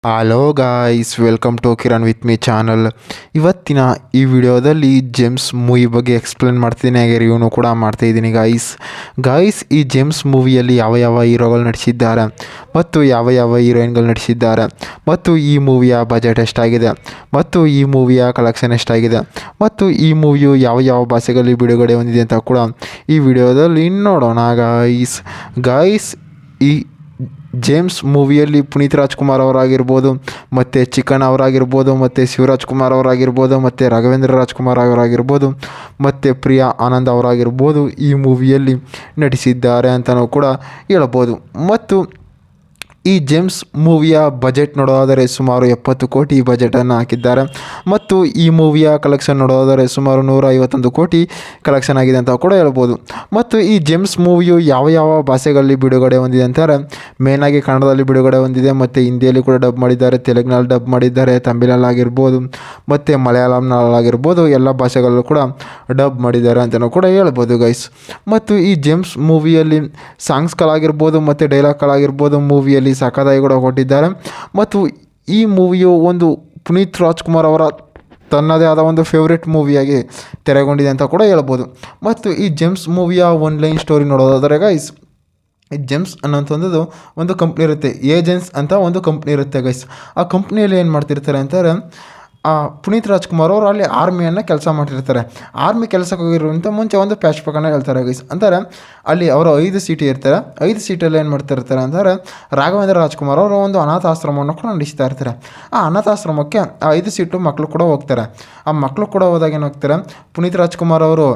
Hello guys, welcome to Kiran with me channel. ಇವತ್ತಿನ ಈ ವಿಡಿಯೋದಲ್ಲಿ ಜೇಮ್ಸ್ ಮೂವಿ ಬಗ್ಗೆ ಎಕ್ಸ್ಪ್ಲೇನ್ ಮಾಡ್ತೀನಿ, ಹಾಗೆ ರಿವ್ಯೂನು ಕೂಡ ಮಾಡ್ತಾಯಿದ್ದೀನಿ ಗಾಯ್ಸ್. ಈ ಜೇಮ್ಸ್ ಮೂವಿಯಲ್ಲಿ ಯಾವ ಯಾವ ಹೀರೋಗಳು ನಟಿಸಿದ್ದಾರೆ ಮತ್ತು ಯಾವ ಯಾವ ಹೀರೋಯಿನ್ಗಳು ನಟಿಸಿದ್ದಾರೆ ಮತ್ತು ಈ ಮೂವಿಯ ಬಜೆಟ್ ಎಷ್ಟಾಗಿದೆ ಮತ್ತು ಈ ಮೂವಿಯ ಕಲೆಕ್ಷನ್ ಎಷ್ಟಾಗಿದೆ ಮತ್ತು ಈ ಮೂವಿಯು ಯಾವ ಯಾವ ಭಾಷೆಗಳಲ್ಲಿ ಬಿಡುಗಡೆ ಹೊಂದಿದೆ ಅಂತ ಕೂಡ ಈ ವಿಡಿಯೋದಲ್ಲಿ ನೋಡೋಣ ಗಾಯ್ಸ್. ಈ ಜೇಮ್ಸ್ ಮೂವಿಯಲ್ಲಿ ಪುನೀತ್ ರಾಜ್ಕುಮಾರ್ ಅವರಾಗಿರ್ಬೋದು, ಮತ್ತು ಚಿಕನ್ ಅವರಾಗಿರ್ಬೋದು, ಮತ್ತು ಶಿವರಾಜ್ ಕುಮಾರ್ ಅವರಾಗಿರ್ಬೋದು, ಮತ್ತು ರಾಘವೇಂದ್ರ ರಾಜ್ಕುಮಾರ್ ಅವರಾಗಿರ್ಬೋದು, ಮತ್ತು ಪ್ರಿಯಾ ಆನಂದ್ ಅವರಾಗಿರ್ಬೋದು ಈ ಮೂವಿಯಲ್ಲಿ ನಟಿಸಿದ್ದಾರೆ ಅಂತಲೂ ಕೂಡ ಹೇಳ್ಬೋದು. ಮತ್ತು ಈ ಜೇಮ್ಸ್ ಮೂವಿಯ ಬಜೆಟ್ ನೋಡೋದಾದರೆ ಸುಮಾರು 70 ಕೋಟಿ ಬಜೆಟನ್ನು ಹಾಕಿದ್ದಾರೆ ಮತ್ತು ಈ ಮೂವಿಯ ಕಲೆಕ್ಷನ್ ನೋಡೋದಾದರೆ ಸುಮಾರು 151 ಕೋಟಿ ಕಲೆಕ್ಷನ್ ಆಗಿದೆ ಅಂತ ಕೂಡ ಹೇಳ್ಬೋದು. ಮತ್ತು ಈ ಜೇಮ್ಸ್ ಮೂವಿಯು ಯಾವ ಯಾವ ಭಾಷೆಗಳಲ್ಲಿ ಬಿಡುಗಡೆ ಹೊಂದಿದೆ ಅಂತಾರೆ, ಮೇಯ್ನಾಗಿ ಕನ್ನಡದಲ್ಲಿ ಬಿಡುಗಡೆ ಹೊಂದಿದೆ, ಮತ್ತು ಹಿಂದಿಯಲ್ಲಿ ಕೂಡ ಡಬ್ ಮಾಡಿದ್ದಾರೆ, ತೆಲುಗಿನಲ್ಲಿ ಡಬ್ ಮಾಡಿದ್ದಾರೆ, ತಮಿಳಲ್ಲಾಗಿರ್ಬೋದು ಮತ್ತು ಮಲಯಾಳಂನಲ್ಲಾಗಿರ್ಬೋದು ಎಲ್ಲ ಭಾಷೆಗಳಲ್ಲೂ ಕೂಡ ಡಬ್ ಮಾಡಿದ್ದಾರೆ ಅಂತಲೂ ಕೂಡ ಹೇಳ್ಬೋದು ಗೈಸ್. ಮತ್ತು ಈ ಜೇಮ್ಸ್ ಮೂವಿಯಲ್ಲಿ ಸಾಂಗ್ಸ್ಗಳಾಗಿರ್ಬೋದು ಮತ್ತು ಡೈಲಾಗ್ಗಳಾಗಿರ್ಬೋದು ಮೂವಿಯಲ್ಲಿ ಸಖತ್ತಾಗಿ ಕೂಡ ಕೊಟ್ಟಿದ್ದಾರೆ. ಮತ್ತು ಈ ಮೂವಿಯು ಒಂದು ಪುನೀತ್ ರಾಜ್ಕುಮಾರ್ ಅವರ ತನ್ನದೇ ಆದ ಒಂದು ಫೇವ್ರೆಟ್ ಮೂವಿಯಾಗಿ ತೆರೆಗೊಂಡಿದೆ ಅಂತ ಕೂಡ ಹೇಳ್ಬೋದು. ಮತ್ತು ಈ ಜೇಮ್ಸ್ ಮೂವಿಯ ಒನ್ಲೈನ್ ಸ್ಟೋರಿ ನೋಡೋದಾದರೆ ಗೈಸ್, ಈ ಜೇಮ್ಸ್ ಅನ್ನೋಂಥದ್ದು ಒಂದು ಕಂಪ್ನಿ ಇರುತ್ತೆ, ಏಜೆನ್ಸ್ ಅಂತ ಒಂದು ಕಂಪ್ನಿ ಇರುತ್ತೆ ಗೈಸ್. ಆ ಕಂಪ್ನಿಯಲ್ಲಿ ಏನು ಮಾಡ್ತಿರ್ತಾರೆ ಅಂತಾರೆ, ಪುನೀತ್ ರಾಜ್ಕುಮಾರ್ ಅವರು ಅಲ್ಲಿ ಆರ್ಮಿಯನ್ನು ಕೆಲಸ ಮಾಡಿರ್ತಾರೆ. ಆರ್ಮಿ ಕೆಲಸಕ್ಕೆ ಹೋಗಿರೋಂಥ ಮುಂಚೆ ಒಂದು ಫ್ಲಾಶ್ಬ್ಯಾಕನ್ನು ಹೇಳ್ತಾರೆ ಗೈಸ್. ಅಂತಾರೆ ಅಲ್ಲಿ ಅವರು 5 ಸೀಟಿ ಇರ್ತಾರೆ. 5 ಸೀಟಲ್ಲಿ ಏನು ಮಾಡ್ತಿರ್ತಾರೆ ಅಂತಾರೆ, ರಾಘವೇಂದ್ರ ರಾಜ್ಕುಮಾರ್ ಅವರು ಒಂದು ಅನಾಥಾಶ್ರಮವನ್ನು ಕೂಡ ನಡೆಸ್ತಾ ಇರ್ತಾರೆ. ಆ ಅನಾಥಾಶ್ರಮಕ್ಕೆ ಆ 5 ಸೀಟು ಮಕ್ಕಳು ಕೂಡ ಹೋಗ್ತಾರೆ. ಆ ಮಕ್ಕಳು ಕೂಡ ಹೋದಾಗ ಏನು ಹೋಗ್ತಾರೆ, ಪುನೀತ್ ರಾಜ್ಕುಮಾರ್ ಅವರು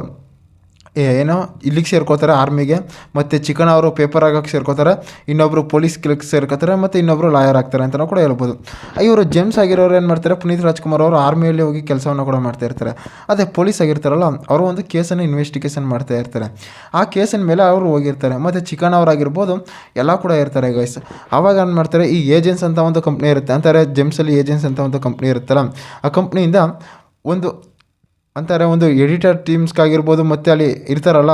ಏನೋ ಇಲ್ಲಿಗೆ ಸೇರ್ಕೋತಾರೆ ಆರ್ಮಿಗೆ, ಮತ್ತು ಚಿಕನ್ ಅವರು ಪೇಪರ್ ಆಗೋಕ್ಕೆ ಸೇರ್ಕೋತಾರೆ, ಇನ್ನೊಬ್ಬರು ಪೊಲೀಸ್ ಕೆಲಸಕ್ಕೆ ಸೇರ್ಕೋತಾರೆ, ಮತ್ತು ಇನ್ನೊಬ್ಬರು ಲಾಯರ್ ಆಗ್ತಾರೆ ಅಂತಲೂ ಕೂಡ ಹೇಳ್ಬೋದು. ಇವರು ಜೇಮ್ಸ್ ಆಗಿರೋರು ಏನು ಮಾಡ್ತಾರೆ, ಪುನೀತ್ ರಾಜ್ಕುಮಾರ್ ಅವರು ಆರ್ಮಿಯಲ್ಲಿ ಹೋಗಿ ಕೆಲಸವನ್ನು ಕೂಡ ಮಾಡ್ತಾ ಇರ್ತಾರೆ. ಅದೇ ಪೊಲೀಸ್ ಆಗಿರ್ತಾರಲ್ಲ ಅವರು ಒಂದು ಕೇಸನ್ನು ಇನ್ವೆಸ್ಟಿಗೇಷನ್ ಮಾಡ್ತಾ ಇರ್ತಾರೆ. ಆ ಕೇಸಿನ ಮೇಲೆ ಅವರು ಹೋಗಿರ್ತಾರೆ. ಮತ್ತು ಚಿಕನ್ ಅವರಾಗಿರ್ಬೋದು ಎಲ್ಲ ಕೂಡ ಇರ್ತಾರೆ ಗೈಸ್. ಆವಾಗ ಏನು ಮಾಡ್ತಾರೆ, ಈ ಏಜೆನ್ಸ್ ಅಂತ ಒಂದು ಕಂಪ್ನಿ ಇರುತ್ತೆ ಅಂತಾರೆ, ಜೇಮ್ಸಲ್ಲಿ ಏಜೆನ್ಸ್ ಅಂತ ಒಂದು ಕಂಪ್ನಿ ಇರುತ್ತಲ್ಲ, ಆ ಕಂಪ್ನಿಯಿಂದ ಒಂದು ಎಡಿಟರ್ ಟೀಮ್ಸ್ಗಾಗಿರ್ಬೋದು ಮತ್ತು ಅಲ್ಲಿ ಇರ್ತಾರಲ್ಲ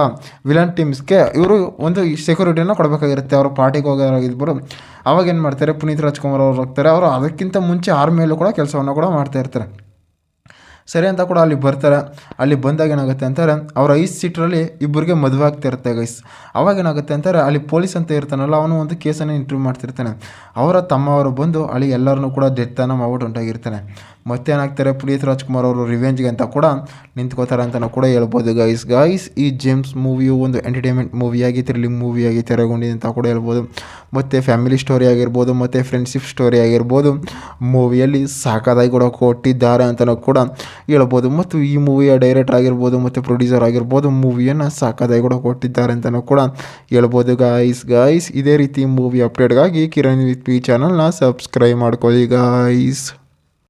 ವಿಲನ್ ಟೀಮ್ಸ್ಗೆ ಇವರು ಒಂದು ಸೆಕ್ಯೂರಿಟಿಯನ್ನು ಕೊಡಬೇಕಾಗಿರುತ್ತೆ. ಅವರು ಪಾರ್ಟಿಗೆ ಹೋಗೋರಾಗಿರ್ಬೋದು. ಅವಾಗ ಏನು ಮಾಡ್ತಾರೆ, ಪುನೀತ್ ರಾಜ್ಕುಮಾರ್ ಅವರು ಹೋಗ್ತಾರೆ. ಅವರು ಅದಕ್ಕಿಂತ ಮುಂಚೆ ಆರ್ಮಿಯಲ್ಲೂ ಕೂಡ ಕೆಲಸವನ್ನು ಕೂಡ ಮಾಡ್ತಾ ಇರ್ತಾರೆ. ಸರಿ ಅಂತ ಕೂಡ ಅಲ್ಲಿ ಬರ್ತಾರೆ. ಅಲ್ಲಿ ಬಂದಾಗ ಏನಾಗುತ್ತೆ ಅಂತಾರೆ, ಅವ್ರ 5 ಸೀಟ್ರಲ್ಲಿ ಇಬ್ಬರಿಗೆ ಮದುವೆ ಆಗ್ತಿರುತ್ತೆ ಗೈಸ್. ಅವಾಗ ಏನಾಗುತ್ತೆ ಅಂತಾರೆ, ಅಲ್ಲಿ ಪೊಲೀಸ್ ಅಂತ ಇರ್ತಾನಲ್ಲ ಅವನು ಒಂದು ಕೇಸನ್ನು ಇಂಟರ್ವ್ಯೂ ಮಾಡ್ತಿರ್ತಾನೆ. ಅವರ ತಮ್ಮವರು ಬಂದು ಅಲ್ಲಿ ಎಲ್ಲರನ್ನೂ ಕೂಡ ಡೆತ್ತನ್ನು ಮಾಡ್ಬಿಟ್ಟು ಹೊಂಟಾಗಿರ್ತಾನೆ. ಮತ್ತೇನಾಗ್ತಾರೆ, ಪುನೀತ್ ರಾಜ್ಕುಮಾರ್ ಅವರು ರಿವೆಂಜ್ಗೆ ಅಂತ ಕೂಡ ನಿಂತ್ಕೋತಾರೆ ಅಂತಲೂ ಕೂಡ ಹೇಳ್ಬೋದು ಗಾಯ್ಸ್. ಈ ಜೇಮ್ಸ್ ಮೂವಿಯು ಒಂದು ಎಂಟರ್ಟೈನ್ಮೆಂಟ್ ಮೂವಿಯಾಗಿ, ಥ್ರಿಲ್ಲಿಂಗ್ ಮೂವಿಯಾಗಿ ತೆರೆಗೊಂಡಿದೆ ಅಂತ ಕೂಡ ಹೇಳ್ಬೋದು. ಮತ್ತು ಫ್ಯಾಮಿಲಿ ಸ್ಟೋರಿ ಆಗಿರ್ಬೋದು ಮತ್ತು ಫ್ರೆಂಡ್ಶಿಪ್ ಸ್ಟೋರಿ ಆಗಿರ್ಬೋದು ಮೂವಿಯಲ್ಲಿ ಸಾಕಾದಾಗಿ ಕೂಡ ಕೊಟ್ಟಿದ್ದಾರೆ ಅಂತಲೂ ಕೂಡ ಹೇಳ್ಬೋದು. ಮತ್ತು ಈ ಮೂವಿಯ ಡೈರೆಕ್ಟರ್ ಆಗಿರ್ಬೋದು ಮತ್ತು ಪ್ರೊಡ್ಯೂಸರ್ ಆಗಿರ್ಬೋದು ಮೂವಿಯನ್ನು ಸಾಕಾದಾಗಿ ಕೂಡ ಕೊಟ್ಟಿದ್ದಾರೆ ಅಂತಲೂ ಕೂಡ ಹೇಳ್ಬೋದು ಗಾಯ್ಸ್. ಇದೇ ರೀತಿ ಮೂವಿ ಅಪ್ಡೇಟ್ಗಾಗಿ ಕಿರಣ್ ವಿತ್ ಮೀ ಚಾನಲ್ನ ಸಬ್ಸ್ಕ್ರೈಬ್ ಮಾಡ್ಕೊಳ್ಳಿ ಗಾಯ್ಸ್.